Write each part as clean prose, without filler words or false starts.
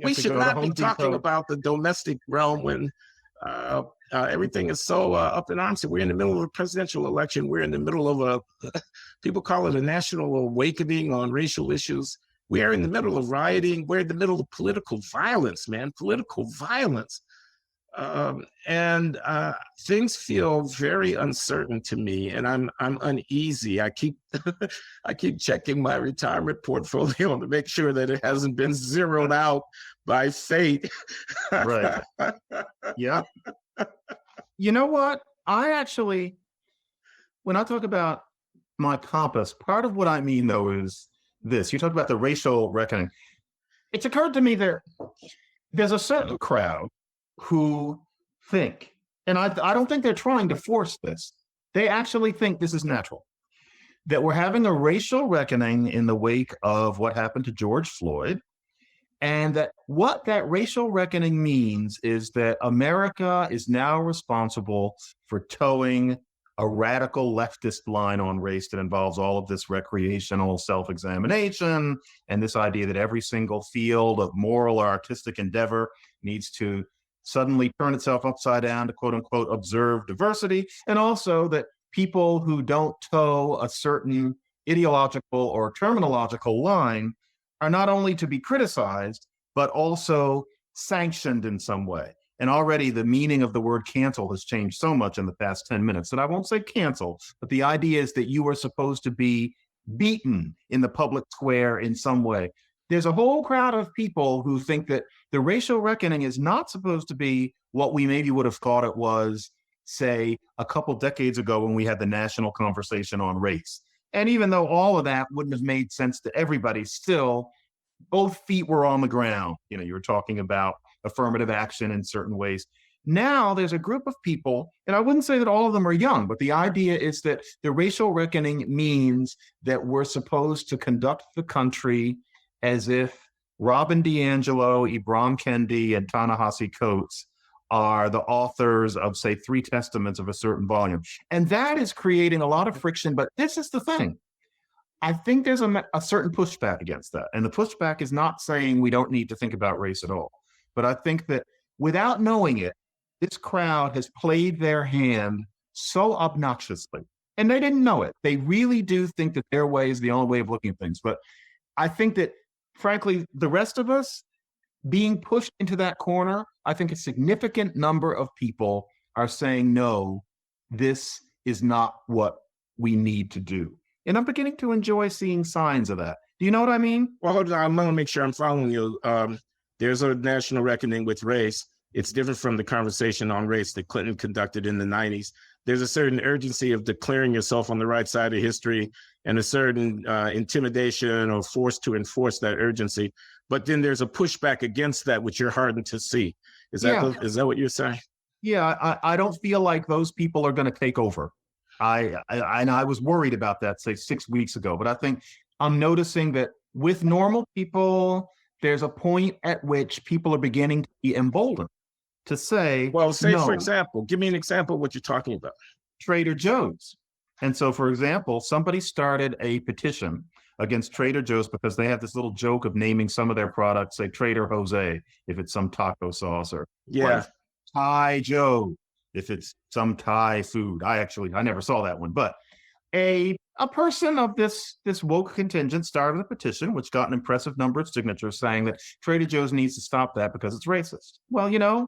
We should not be talking about the domestic realm when everything is so up in arms. We're in the middle of a presidential election. We're in the middle of people call it a national awakening on racial issues. We are in the middle of rioting. We're in the middle of political violence, man, political violence. And things feel very uncertain to me, and I'm uneasy. I keep checking my retirement portfolio to make sure that it hasn't been zeroed out by fate. Right. Yeah. You know what? When I talk about my compass, part of what I mean though is this. You talk about the racial reckoning. It's occurred to me there's a certain crowd who think, and I don't think they're trying to force this. They actually think this is natural, that we're having a racial reckoning in the wake of what happened to George Floyd, and that what that racial reckoning means is that America is now responsible for towing a radical leftist line on race that involves all of this recreational self-examination and this idea that every single field of moral or artistic endeavor needs to suddenly turn itself upside down to quote unquote observe diversity, and also that people who don't toe a certain ideological or terminological line are not only to be criticized, but also sanctioned in some way. And already the meaning of the word cancel has changed so much in the past 10 minutes that I won't say cancel, but the idea is that you are supposed to be beaten in the public square in some way. There's a whole crowd of people who think that the racial reckoning is not supposed to be what we maybe would have thought it was, say, a couple decades ago when we had the national conversation on race. And even though all of that wouldn't have made sense to everybody, still, both feet were on the ground. You know, you were talking about affirmative action in certain ways. Now there's a group of people, and I wouldn't say that all of them are young, but the idea is that the racial reckoning means that we're supposed to conduct the country as if Robin DiAngelo, Ibram Kendi, and Ta-Nehisi Coates are the authors of, say, 3 testaments of a certain volume. And that is creating a lot of friction, but this is the thing. I think there's a certain pushback against that. And the pushback is not saying we don't need to think about race at all. But I think that without knowing it, this crowd has played their hand so obnoxiously. And they didn't know it. They really do think that their way is the only way of looking at things. But I think that, frankly, the rest of us being pushed into that corner, I think a significant number of people are saying, no, this is not what we need to do. And I'm beginning to enjoy seeing signs of that. Do you know what I mean? Well, hold on. I'm going to make sure I'm following you. There's a national reckoning with race. It's different from the conversation on race that Clinton conducted in the 90s. There's a certain urgency of declaring yourself on the right side of history and a certain intimidation or force to enforce that urgency. But then there's a pushback against that, which you're hardened to see. Is that what you're saying? Yeah, I don't feel like those people are going to take over. I was worried about that, say, 6 weeks ago. But I think I'm noticing that with normal people, there's a point at which people are beginning to be emboldened to say, well, say, no. For example, give me an example of what you're talking about. Trader Joe's. And so, for example, somebody started a petition against Trader Joe's because they have this little joke of naming some of their products, say Trader Jose, if it's some taco sauce, or Thai Joe, if it's some Thai food. I never saw that one, but a person of this woke contingent started a petition, which got an impressive number of signatures saying that Trader Joe's needs to stop that because it's racist. Well, you know,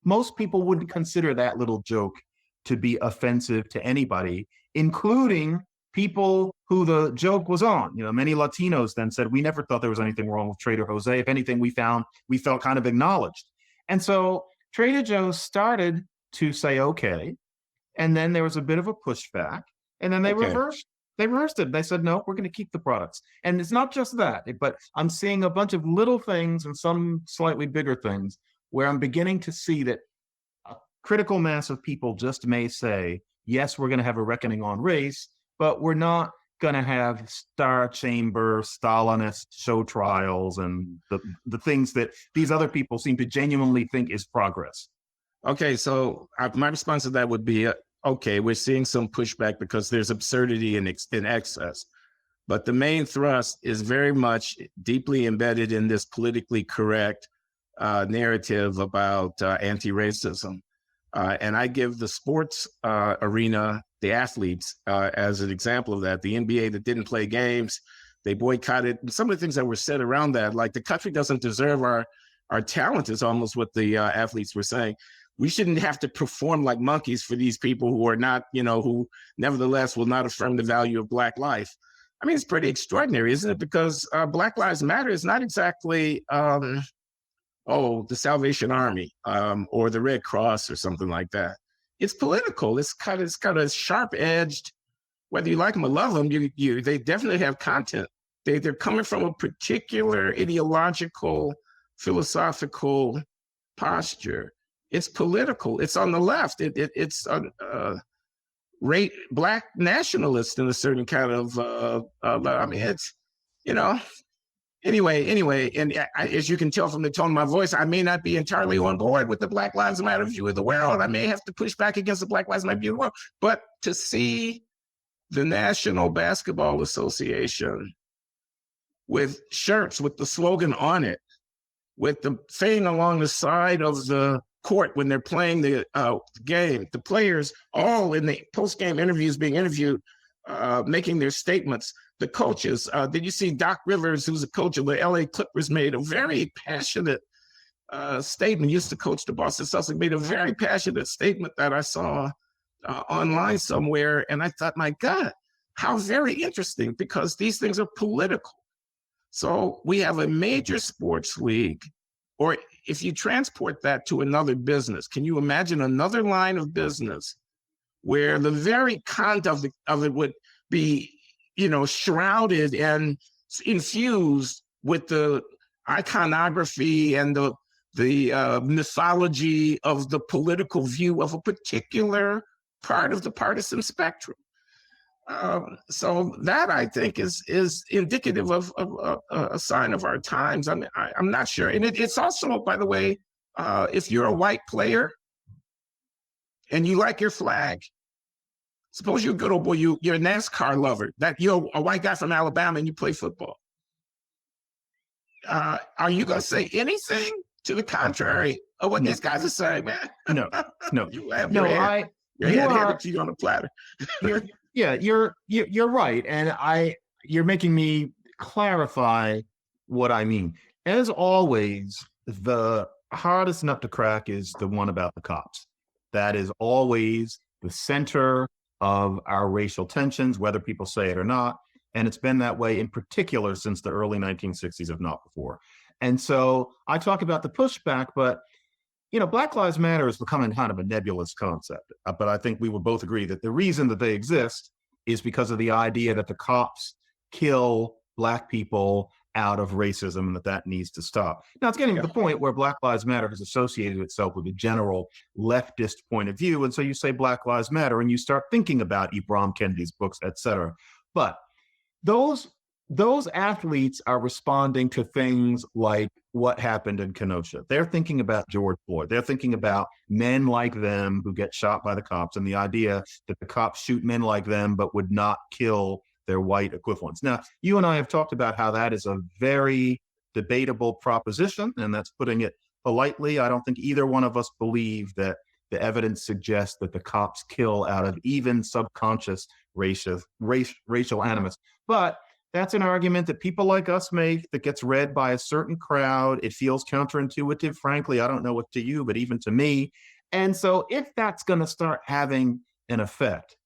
most people wouldn't consider that little joke to be offensive to anybody, including people who the joke was on. You know, many Latinos then said, we never thought there was anything wrong with Trader Jose. If anything, we felt kind of acknowledged. And so Trader Joe's started to say, okay. And then there was a bit of a pushback. And then they reversed it. They said, no, we're going to keep the products. And it's not just that, but I'm seeing a bunch of little things and some slightly bigger things where I'm beginning to see that a critical mass of people just may say, yes, we're going to have a reckoning on race, but we're not going to have Star Chamber, Stalinist show trials and the things that these other people seem to genuinely think is progress. Okay, so my response to that would be, okay, we're seeing some pushback because there's absurdity in excess. But the main thrust is very much deeply embedded in this politically correct narrative about anti-racism. And I give the sports arena, the athletes, as an example of that. The NBA that didn't play games, they boycotted. Some of the things that were said around that, like the country doesn't deserve our talent, is almost what the athletes were saying. We shouldn't have to perform like monkeys for these people who are not, who nevertheless will not affirm the value of Black life. I mean, it's pretty extraordinary, isn't it? Because Black Lives Matter is not exactly, the Salvation Army or the Red Cross or something like that. It's political. It's got a sharp-edged, whether you like them or love them, they definitely have content. They're coming from a particular ideological, philosophical posture. It's political. It's on the left. It's Black nationalist in a certain kind of. I mean, it's Anyway, and as you can tell from the tone of my voice, I may not be entirely on board with the Black Lives Matter view of the world. I may have to push back against the Black Lives Matter view of the world. But to see the National Basketball Association with shirts with the slogan on it, with the thing along the side of the court when they're playing the game, the players all in the post-game interviews being interviewed, making their statements. The coaches, did you see Doc Rivers, who's a coach of the LA Clippers, made a very passionate statement, used to coach the Boston Celtics, made a very passionate statement that I saw online somewhere. And I thought, my God, how very interesting, because these things are political. So we have a major sports league, or if you transport that to another business, can you imagine another line of business where the very content of it would be, shrouded and infused with the iconography and the mythology of the political view of a particular part of the partisan spectrum? So that, I think, is indicative of a sign of our times. I mean, I'm not sure. And it's also, by the way, if you're a white player and you like your flag, suppose you're a good old boy, you're a NASCAR lover, that you're a white guy from Alabama and you play football. Are you going to say anything to the contrary of what these guys are saying, man? No. You have your head handed to you on a platter. Yeah, you're right, and you're making me clarify what I mean. As always, the hardest nut to crack is the one about the cops. That is always the center of our racial tensions, whether people say it or not, and it's been that way in particular since the early 1960s, if not before. And so I talk about the pushback, but Black Lives Matter is becoming kind of a nebulous concept, but I think we would both agree that the reason that they exist is because of the idea that the cops kill Black people out of racism, and that needs to stop. Now, it's getting to the point where Black Lives Matter has associated itself with a general leftist point of view, and so you say Black Lives Matter, and you start thinking about Ibram Kendi's books, et cetera. But those athletes are responding to things like what happened in Kenosha. They're thinking about George Floyd. They're thinking about men like them who get shot by the cops, and the idea that the cops shoot men like them but would not kill their white equivalents. Now, you and I have talked about how that is a very debatable proposition, and that's putting it politely. I don't think either one of us believe that the evidence suggests that the cops kill out of even subconscious racial animus. But that's an argument that people like us make that gets read by a certain crowd. It feels counterintuitive, frankly. I don't know what to you, but even to me. And so if that's going to start having an effect,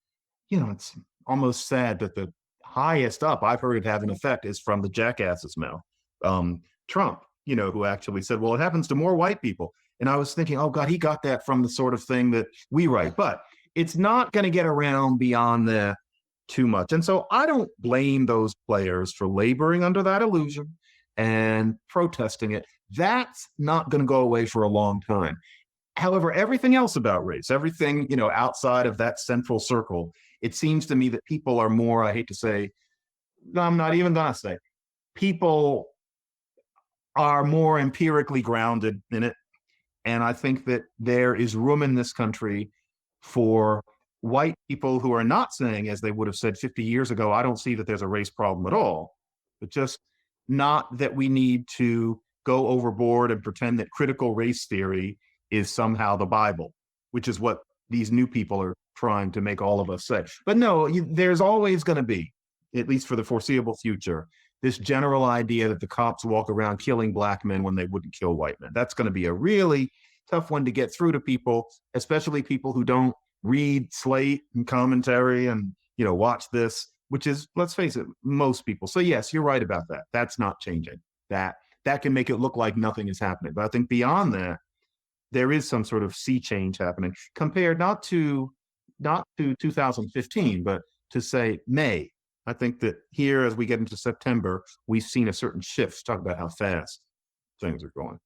it's almost sad that the highest up I've heard it have an effect is from the jackass's mouth. Trump, who actually said, well, it happens to more white people. And I was thinking, oh God, he got that from the sort of thing that we write. But it's not going to get around beyond there too much. And so I don't blame those players for laboring under that illusion and protesting it. That's not going to go away for a long time. However, everything else about race, everything, outside of that central circle, it seems to me that people are more, I hate to say, no, I'm not even going to say, people are more empirically grounded in it. And I think that there is room in this country for white people who are not saying, as they would have said 50 years ago, I don't see that there's a race problem at all, but just not that we need to go overboard and pretend that critical race theory is somehow the Bible, which is what these new people are trying to make all of us say. But no, there's always going to be, at least for the foreseeable future, this general idea that the cops walk around killing black men when they wouldn't kill white men. That's going to be a really tough one to get through to people, especially people who don't read Slate and commentary and, watch this, which is, let's face it, most people. So yes, you're right about that. That's not changing. That can make it look like nothing is happening. But I think beyond that, there is some sort of sea change happening compared not to 2015, but to say May. I think that here, as we get into September, we've seen a certain shift. Talk about how fast things are going.